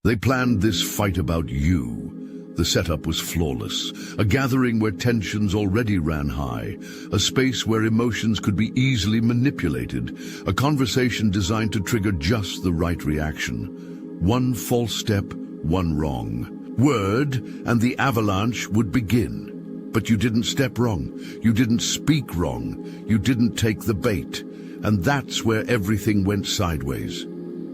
They planned this fight about you. The setup was flawless. A gathering where tensions already ran high. A space where emotions could be easily manipulated. A conversation designed to trigger just the right reaction. One false step, one wrong word, and the avalanche would begin. But you didn't step wrong. You didn't speak wrong. You didn't take the bait. And that's where everything went sideways.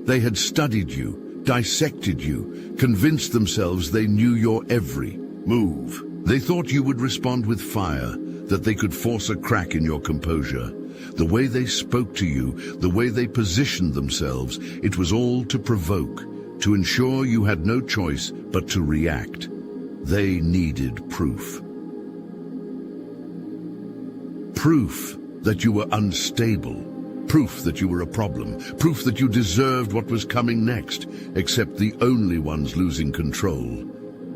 They had studied you, dissected you, convinced themselves they knew your every move. They thought you would respond with fire, that they could force a crack in your composure. The way they spoke to you, the way they positioned themselves, it was all to provoke, to ensure you had no choice but to react. They needed proof. Proof that you were unstable. Proof that you were a problem, proof that you deserved what was coming next, except the only ones losing control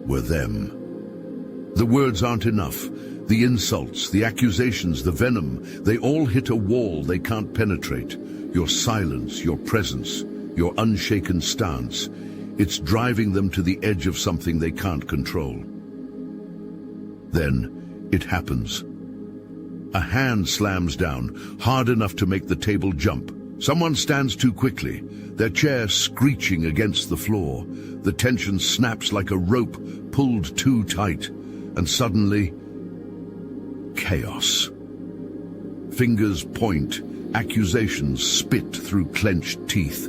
were them. The words aren't enough. The insults, the accusations, the venom, they all hit a wall they can't penetrate. Your silence, your presence, your unshaken stance, it's driving them to the edge of something they can't control. Then it happens. A hand slams down, hard enough to make the table jump. Someone stands too quickly, their chair screeching against the floor. The tension snaps like a rope pulled too tight, and suddenly, chaos. Fingers point, accusations spit through clenched teeth.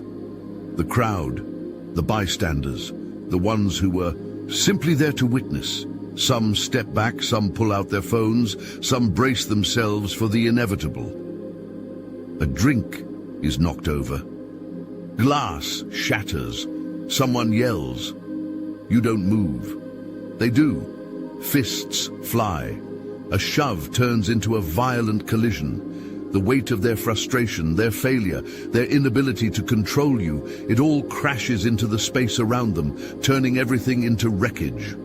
The crowd, the bystanders, the ones who were simply there to witness. Some step back, some pull out their phones, some brace themselves for the inevitable. A drink is knocked over. Glass shatters. Someone yells. You don't move. They do. Fists fly. A shove turns into a violent collision. The weight of their frustration, their failure, their inability to control you, it all crashes into the space around them, turning everything into wreckage.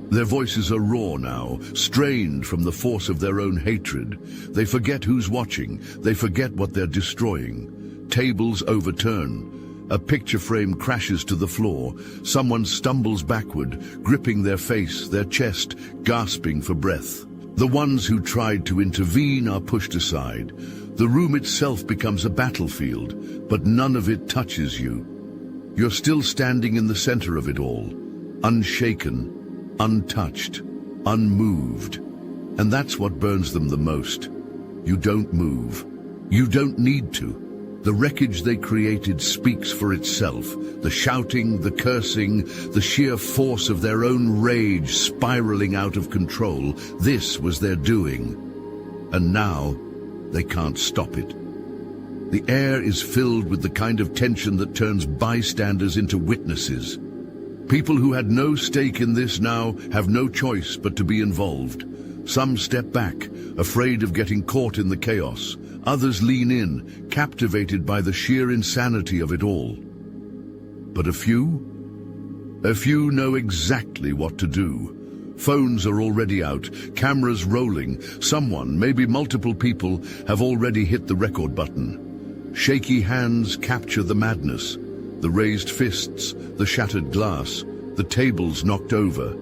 Their voices are raw now, strained from the force of their own hatred. They forget who's watching. They forget what they're destroying. Tables overturn. A picture frame crashes to the floor. Someone stumbles backward, gripping their face, their chest, gasping for breath. The ones who tried to intervene are pushed aside. The room itself becomes a battlefield, but none of it touches you. You're still standing in the center of it all, unshaken, untouched, unmoved. And that's what burns them the most. You don't move. You don't need to. The wreckage they created speaks for itself. The shouting, the cursing, the sheer force of their own rage spiraling out of control. This was their doing. And now, they can't stop it. The air is filled with the kind of tension that turns bystanders into witnesses. People who had no stake in this now have no choice but to be involved. Some step back, afraid of getting caught in the chaos. Others lean in, captivated by the sheer insanity of it all. But a few know exactly what to do. Phones are already out, cameras rolling. Someone, maybe multiple people, have already hit the record button. Shaky hands capture the madness. The raised fists, the shattered glass, the tables knocked over.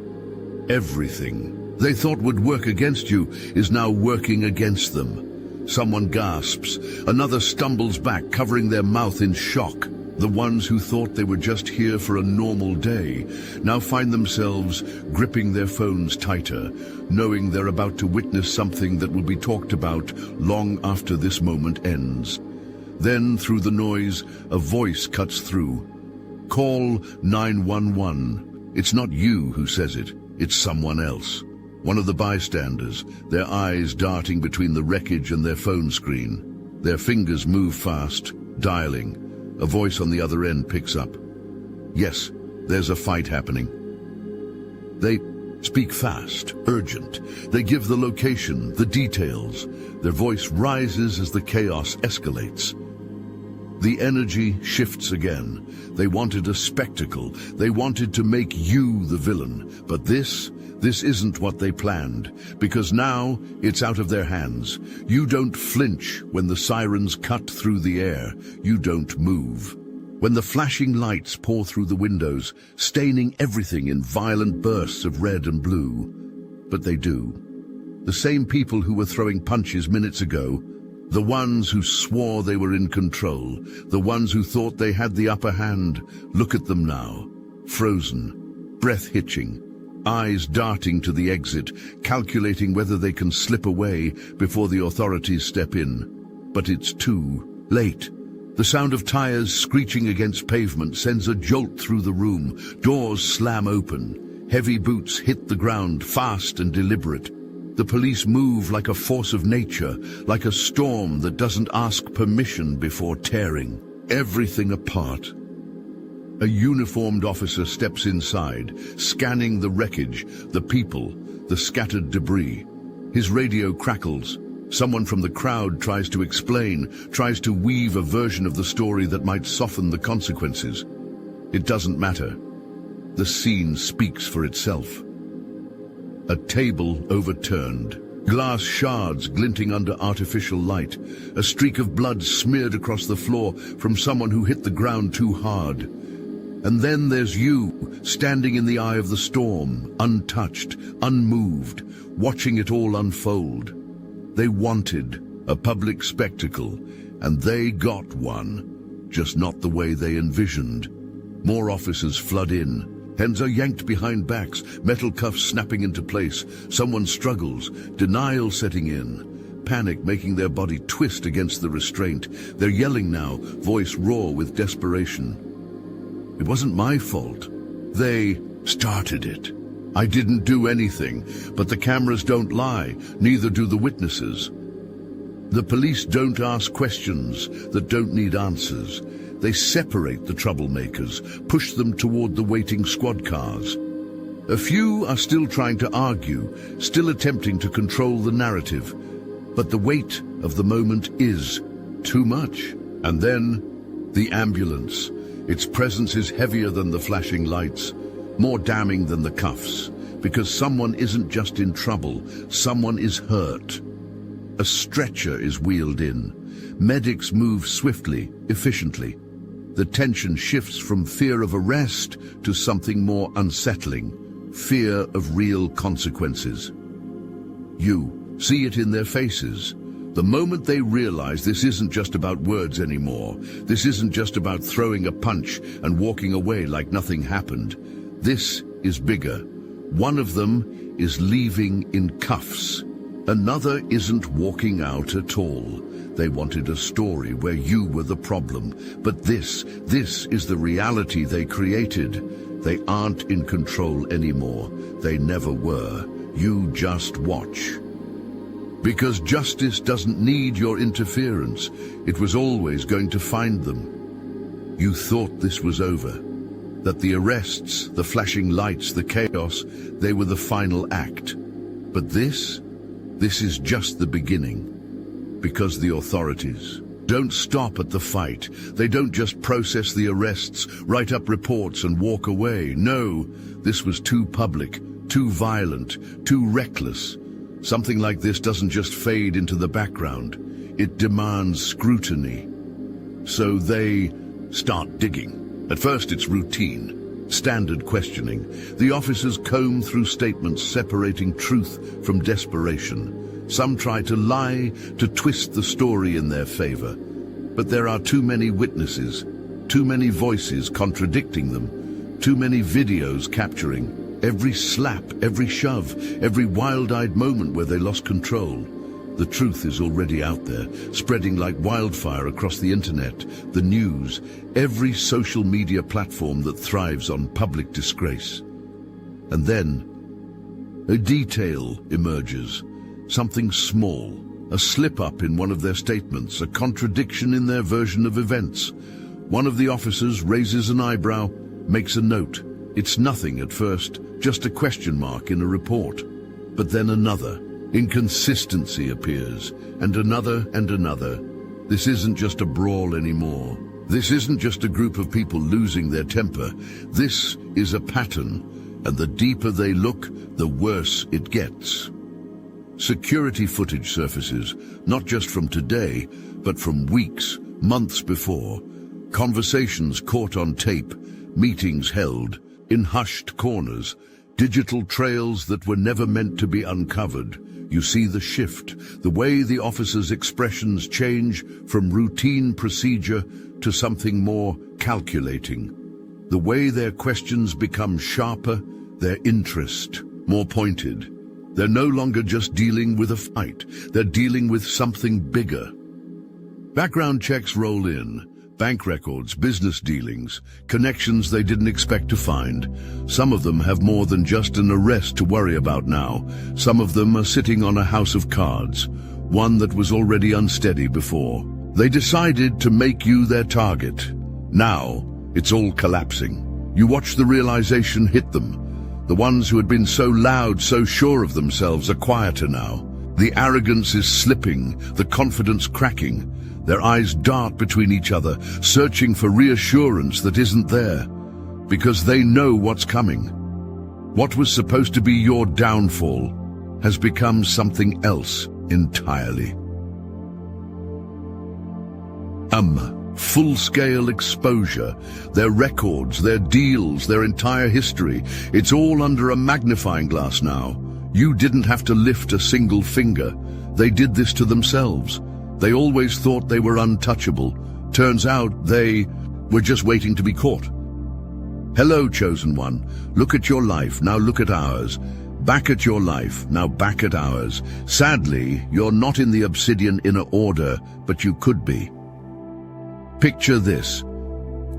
Everything they thought would work against you is now working against them. Someone gasps. Another stumbles back, covering their mouth in shock. The ones who thought they were just here for a normal day now find themselves gripping their phones tighter, knowing they're about to witness something that will be talked about long after this moment ends. Then, through the noise, a voice cuts through. Call 911. It's not you who says it, it's someone else. One of the bystanders, their eyes darting between the wreckage and their phone screen. Their fingers move fast, dialing. A voice on the other end picks up. Yes, there's a fight happening. They speak fast, urgent. They give the location, the details. Their voice rises as the chaos escalates. The energy shifts again. They wanted a spectacle. They wanted to make you the villain. But this isn't what they planned, because now it's out of their hands. You don't flinch when the sirens cut through the air. You don't move. When the flashing lights pour through the windows, staining everything in violent bursts of red and blue. But they do. The same people who were throwing punches minutes ago, the ones who swore they were in control, the ones who thought they had the upper hand, look at them now, frozen, breath hitching, eyes darting to the exit, calculating whether they can slip away before the authorities step in. But it's too late. The sound of tires screeching against pavement sends a jolt through the room. Doors slam open. Heavy boots hit the ground, fast and deliberate. The police move like a force of nature, like a storm that doesn't ask permission before tearing everything apart. A uniformed officer steps inside, scanning the wreckage, the people, the scattered debris. His radio crackles. Someone from the crowd tries to explain, tries to weave a version of the story that might soften the consequences. It doesn't matter. The scene speaks for itself. A table overturned, glass shards glinting under artificial light, a streak of blood smeared across the floor from someone who hit the ground too hard. And then there's you, standing in the eye of the storm, untouched, unmoved, watching it all unfold. They wanted a public spectacle, and they got one, just not the way they envisioned. More officers flood in. Hands are yanked behind backs, metal cuffs snapping into place. Someone struggles, denial setting in, panic making their body twist against the restraint. They're yelling now, voice raw with desperation. It wasn't my fault. They started it. I didn't do anything, but the cameras don't lie, neither do the witnesses. The police don't ask questions that don't need answers. They separate the troublemakers, push them toward the waiting squad cars. A few are still trying to argue, still attempting to control the narrative. But the weight of the moment is too much. And then, the ambulance. Its presence is heavier than the flashing lights, more damning than the cuffs, because someone isn't just in trouble, someone is hurt. A stretcher is wheeled in. Medics move swiftly, efficiently. The tension shifts from fear of arrest to something more unsettling, fear of real consequences. You see it in their faces. The moment they realize this isn't just about words anymore, this isn't just about throwing a punch and walking away like nothing happened. This is bigger. One of them is leaving in cuffs. Another isn't walking out at all. They wanted a story where you were the problem. But this is the reality they created. They aren't in control anymore. They never were. You just watch. Because justice doesn't need your interference. It was always going to find them. You thought this was over. That the arrests, the flashing lights, the chaos, they were the final act. But this is just the beginning. Because the authorities don't stop at the fight. They don't just process the arrests, write up reports and walk away. No, this was too public, too violent, too reckless. Something like this doesn't just fade into the background. It demands scrutiny. So they start digging. At first it's routine, standard questioning. The officers comb through statements separating truth from desperation. Some try to lie, to twist the story in their favor. But there are too many witnesses, too many voices contradicting them, too many videos capturing every slap, every shove, every wild-eyed moment where they lost control. The truth is already out there, spreading like wildfire across the internet, the news, every social media platform that thrives on public disgrace. And then, a detail emerges. Something small, a slip-up in one of their statements, a contradiction in their version of events. One of the officers raises an eyebrow, makes a note. It's nothing at first, just a question mark in a report. But then another. Inconsistency appears, and another and another. This isn't just a brawl anymore. This isn't just a group of people losing their temper. This is a pattern, and the deeper they look, the worse it gets. Security footage surfaces, not just from today, but from weeks, months before. Conversations caught on tape, meetings held in hushed corners, digital trails that were never meant to be uncovered. You see the shift, the way the officers' expressions change from routine procedure to something more calculating. The way their questions become sharper, their interest more pointed. They're no longer just dealing with a fight, they're dealing with something bigger. Background checks roll in. Bank records, business dealings, connections they didn't expect to find. Some of them have more than just an arrest to worry about now. Some of them are sitting on a house of cards, one that was already unsteady before. They decided to make you their target. Now, it's all collapsing. You watch the realization hit them. The ones who had been so loud, so sure of themselves are quieter now. The arrogance is slipping, the confidence cracking. Their eyes dart between each other, searching for reassurance that isn't there, because they know what's coming. What was supposed to be your downfall has become something else entirely. Full-scale exposure, their records, their deals, their entire history. It's all under a magnifying glass now. You didn't have to lift a single finger. They did this to themselves. They always thought they were untouchable. Turns out they were just waiting to be caught. Hello, chosen one. Look at your life, now look at ours. Back at your life, now back at ours. Sadly, you're not in the obsidian inner order, but you could be. Picture this.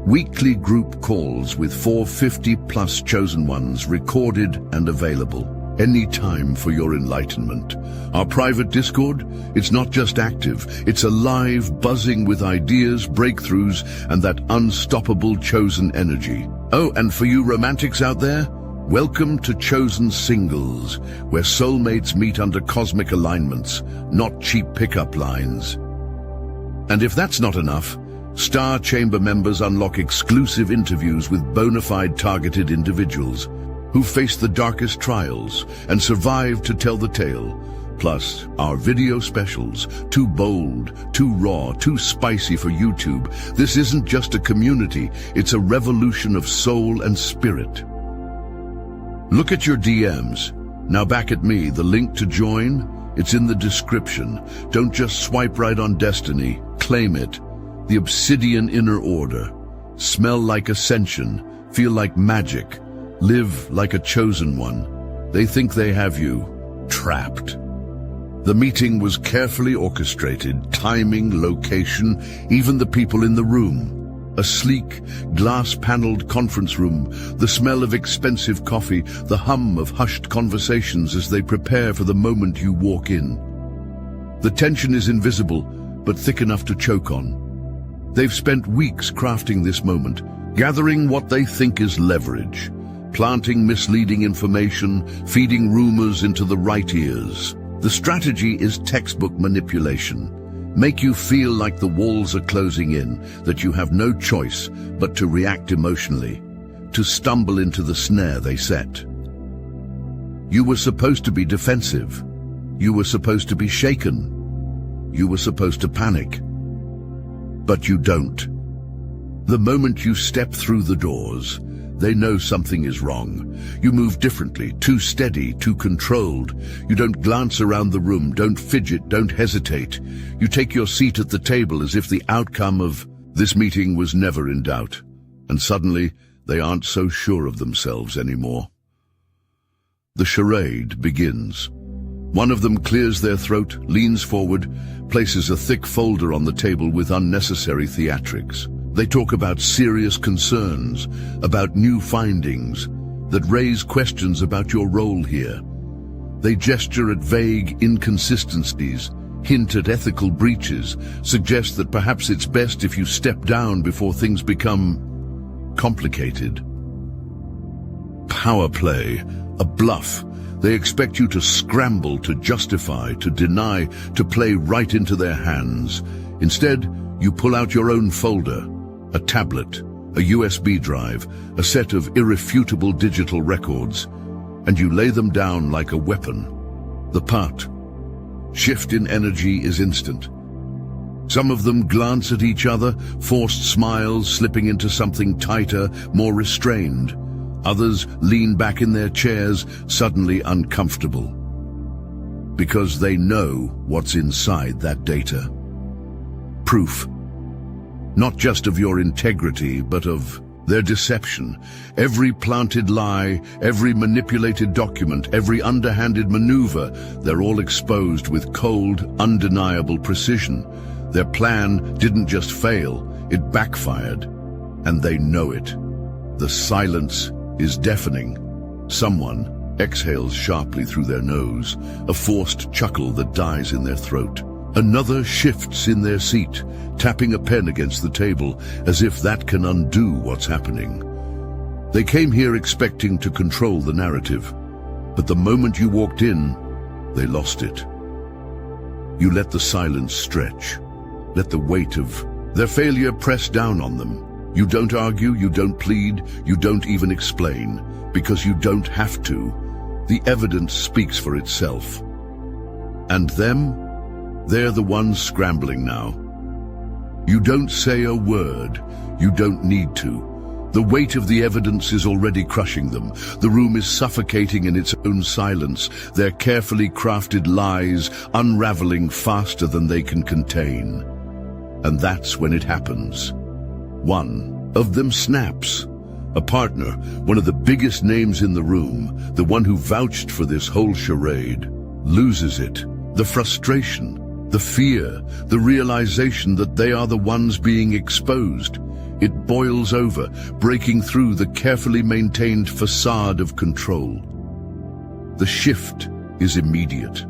Weekly group calls with 450+ chosen ones recorded and available. Any time for your enlightenment. Our private Discord, it's not just active, it's alive, buzzing with ideas, breakthroughs, and that unstoppable chosen energy. Oh, and for you romantics out there, welcome to Chosen Singles, where soulmates meet under cosmic alignments, not cheap pickup lines. And if that's not enough, Star Chamber members unlock exclusive interviews with bona fide targeted individuals who faced the darkest trials and survived to tell the tale. Plus, our video specials, too bold, too raw, too spicy for YouTube. This isn't just a community, it's a revolution of soul and spirit. Look at your DMs. Now back at me, the link to join, it's in the description. Don't just swipe right on destiny, claim it. The Obsidian Inner Order. Smell like ascension, feel like magic. Live like a chosen one. They think they have you trapped. The meeting was carefully orchestrated, timing, location, even the people in the room. A sleek, glass-paneled conference room, the smell of expensive coffee, the hum of hushed conversations as they prepare for the moment you walk in. The tension is invisible, but thick enough to choke on. They've spent weeks crafting this moment, gathering what they think is leverage. Planting misleading information, feeding rumors into the right ears. The strategy is textbook manipulation. Make you feel like the walls are closing in, that you have no choice but to react emotionally, to stumble into the snare they set. You were supposed to be defensive. You were supposed to be shaken. You were supposed to panic. But you don't. The moment you step through the doors, they know something is wrong. You move differently, too steady, too controlled. You don't glance around the room, don't fidget, don't hesitate. You take your seat at the table as if the outcome of this meeting was never in doubt. And suddenly, they aren't so sure of themselves anymore. The charade begins. One of them clears their throat, leans forward, places a thick folder on the table with unnecessary theatrics. They talk about serious concerns, about new findings that raise questions about your role here. They gesture at vague inconsistencies, hint at ethical breaches, suggest that perhaps it's best if you step down before things become complicated. Power play, a bluff. They expect you to scramble, to justify, to deny, to play right into their hands. Instead, you pull out your own folder. A tablet, a USB drive, a set of irrefutable digital records, and you lay them down like a weapon. The shift in energy is instant. Some of them glance at each other, forced smiles slipping into something tighter, more restrained. Others lean back in their chairs, suddenly uncomfortable. Because they know what's inside that data. Proof. Not just of your integrity, but of their deception. Every planted lie, every manipulated document, every underhanded maneuver, they're all exposed with cold, undeniable precision. Their plan didn't just fail, it backfired. And they know it. The silence is deafening. Someone exhales sharply through their nose, a forced chuckle that dies in their throat. Another shifts in their seat, tapping a pen against the table, as if that can undo what's happening. They came here expecting to control the narrative, but the moment you walked in, they lost it. You let the silence stretch, let the weight of their failure press down on them. You don't argue, you don't plead, you don't even explain, because you don't have to. The evidence speaks for itself. And them? They're the ones scrambling now. You don't say a word. You don't need to. The weight of the evidence is already crushing them. The room is suffocating in its own silence, their carefully crafted lies unraveling faster than they can contain. And that's when it happens. One of them snaps. A partner, one of the biggest names in the room, the one who vouched for this whole charade, loses it. The frustration, the fear, the realization that they are the ones being exposed. It boils over, breaking through the carefully maintained facade of control. The shift is immediate.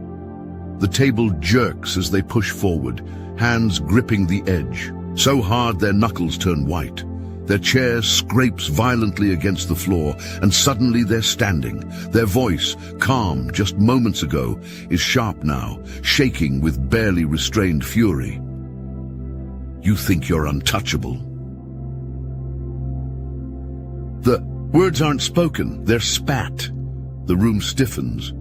The table jerks as they push forward, hands gripping the edge, so hard their knuckles turn white. Their chair scrapes violently against the floor, and suddenly they're standing. Their voice, calm just moments ago, is sharp now, shaking with barely restrained fury. You think you're untouchable. The words aren't spoken, they're spat. The room stiffens.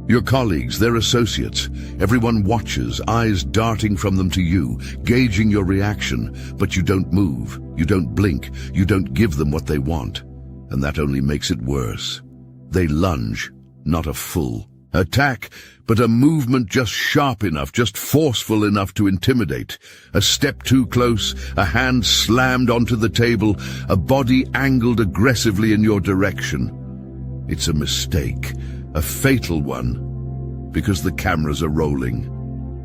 Your colleagues, their associates, everyone watches, eyes darting from them to you, gauging your reaction, but you don't move, you don't blink, you don't give them what they want. And that only makes it worse. They lunge, not a full attack, but a movement just sharp enough, just forceful enough to intimidate. A step too close, a hand slammed onto the table, a body angled aggressively in your direction. It's a mistake. A fatal one, because the cameras are rolling.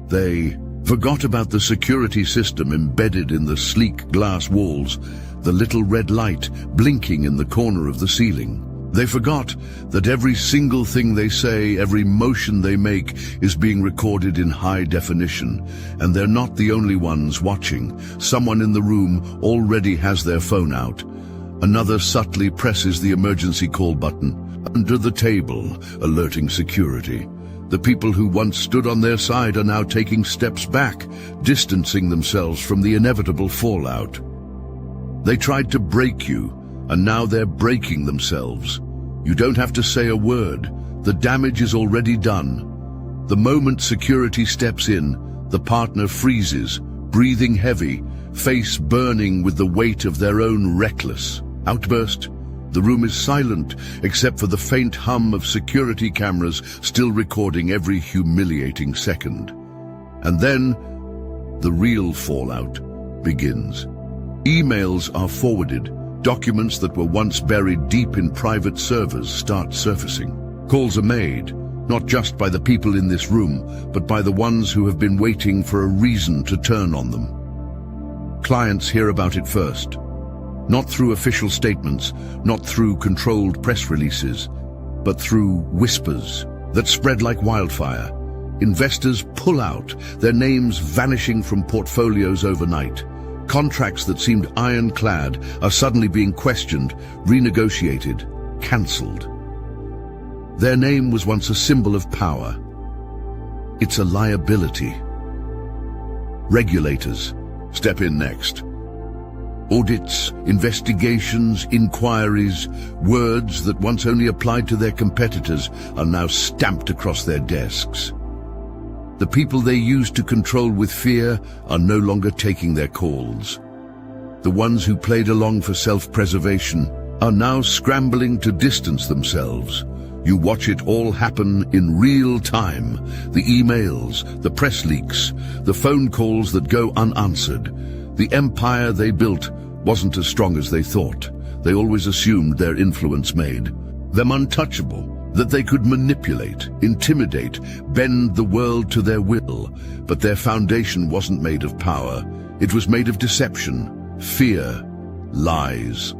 They forgot about the security system embedded in the sleek glass walls, the little red light blinking in the corner of the ceiling. They forgot that every single thing they say, every motion they make is being recorded in high definition, and they're not the only ones watching. Someone in the room already has their phone out. Another subtly presses the emergency call button. Under the table, alerting security. The people who once stood on their side are now taking steps back, distancing themselves from the inevitable fallout. They tried to break you, and now they're breaking themselves. You don't have to say a word. The damage is already done. The moment security steps in, the partner freezes, breathing heavy, face burning with the weight of their own reckless outburst. The room is silent, except for the faint hum of security cameras still recording every humiliating second. And then, the real fallout begins. Emails are forwarded. Documents that were once buried deep in private servers start surfacing. Calls are made, not just by the people in this room, but by the ones who have been waiting for a reason to turn on them. Clients hear about it first. Not through official statements, not through controlled press releases, but through whispers that spread like wildfire. Investors pull out, their names vanishing from portfolios overnight. Contracts that seemed ironclad are suddenly being questioned, renegotiated, cancelled. Their name was once a symbol of power. It's a liability. Regulators step in next. Audits, investigations, inquiries, words that once only applied to their competitors are now stamped across their desks. The people they used to control with fear are no longer taking their calls. The ones who played along for self-preservation are now scrambling to distance themselves. You watch it all happen in real time. The emails, the press leaks, the phone calls that go unanswered. The empire they built wasn't as strong as they thought. They always assumed their influence made them untouchable, that they could manipulate, intimidate, bend the world to their will. But their foundation wasn't made of power. It was made of deception, fear, lies.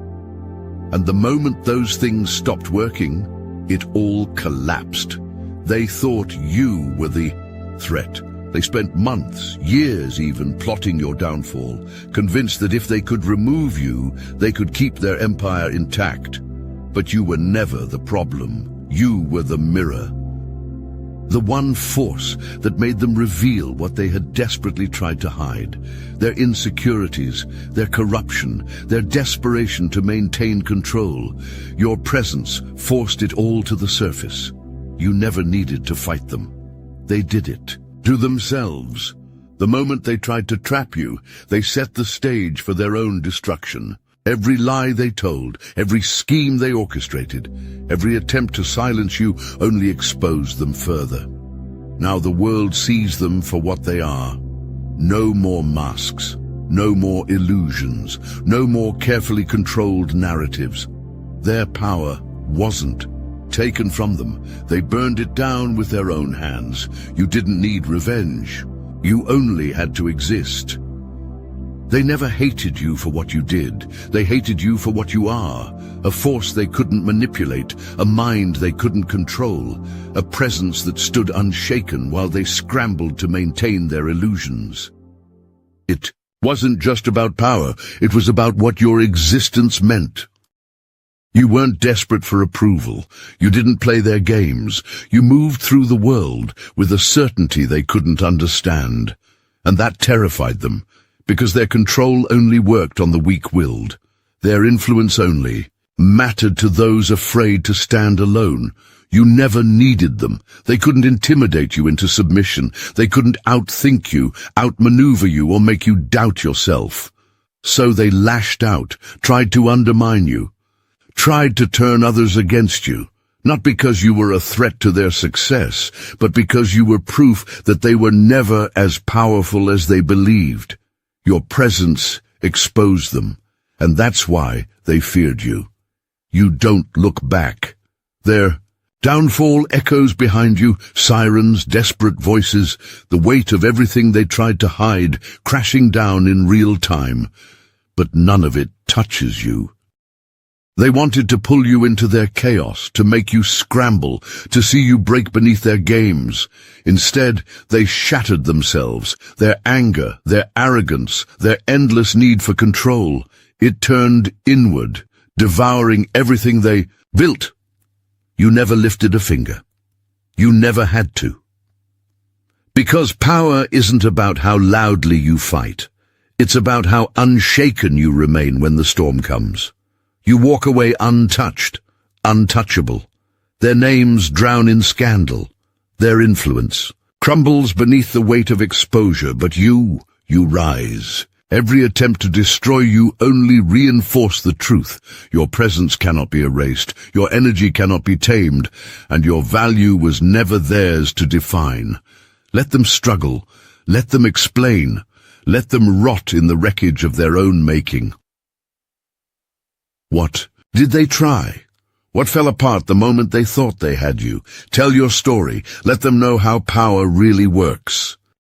And the moment those things stopped working, it all collapsed. They thought you were the threat. They spent months, years even, plotting your downfall, convinced that if they could remove you, they could keep their empire intact. But you were never the problem. You were the mirror. The one force that made them reveal what they had desperately tried to hide. Their insecurities, their corruption, their desperation to maintain control. Your presence forced it all to the surface. You never needed to fight them. They did it. To themselves. The moment they tried to trap you, they set the stage for their own destruction. Every lie they told, every scheme they orchestrated, every attempt to silence you only exposed them further. Now the world sees them for what they are. No more masks, no more illusions, no more carefully controlled narratives. Their power wasn't taken from them. They burned it down with their own hands. You didn't need revenge. You only had to exist. They never hated you for what you did. They hated you for what you are. A force they couldn't manipulate, a mind they couldn't control, a presence that stood unshaken while they scrambled to maintain their illusions. It wasn't just about power, it was about what your existence meant. You weren't desperate for approval. You didn't play their games. You moved through the world with a certainty they couldn't understand. And that terrified them, because their control only worked on the weak-willed. Their influence only mattered to those afraid to stand alone. You never needed them. They couldn't intimidate you into submission. They couldn't outthink you, outmaneuver you, or make you doubt yourself. So they lashed out, tried to undermine you, tried to turn others against you, not because you were a threat to their success, but because you were proof that they were never as powerful as they believed. Your presence exposed them, and that's why they feared you. You don't look back. Their downfall echoes behind you, sirens, desperate voices, the weight of everything they tried to hide, crashing down in real time. But none of it touches you. They wanted to pull you into their chaos, to make you scramble, to see you break beneath their games. Instead, they shattered themselves, their anger, their arrogance, their endless need for control. It turned inward, devouring everything they built. You never lifted a finger. You never had to. Because power isn't about how loudly you fight. It's about how unshaken you remain when the storm comes. You walk away untouched, untouchable. Their names drown in scandal. Their influence crumbles beneath the weight of exposure, but you rise. Every attempt to destroy you only reinforced the truth. Your presence cannot be erased, your energy cannot be tamed, and your value was never theirs to define. Let them struggle, let them explain, let them rot in the wreckage of their own making. What did they try? What fell apart the moment they thought they had you? Tell your story. Let them know how power really works.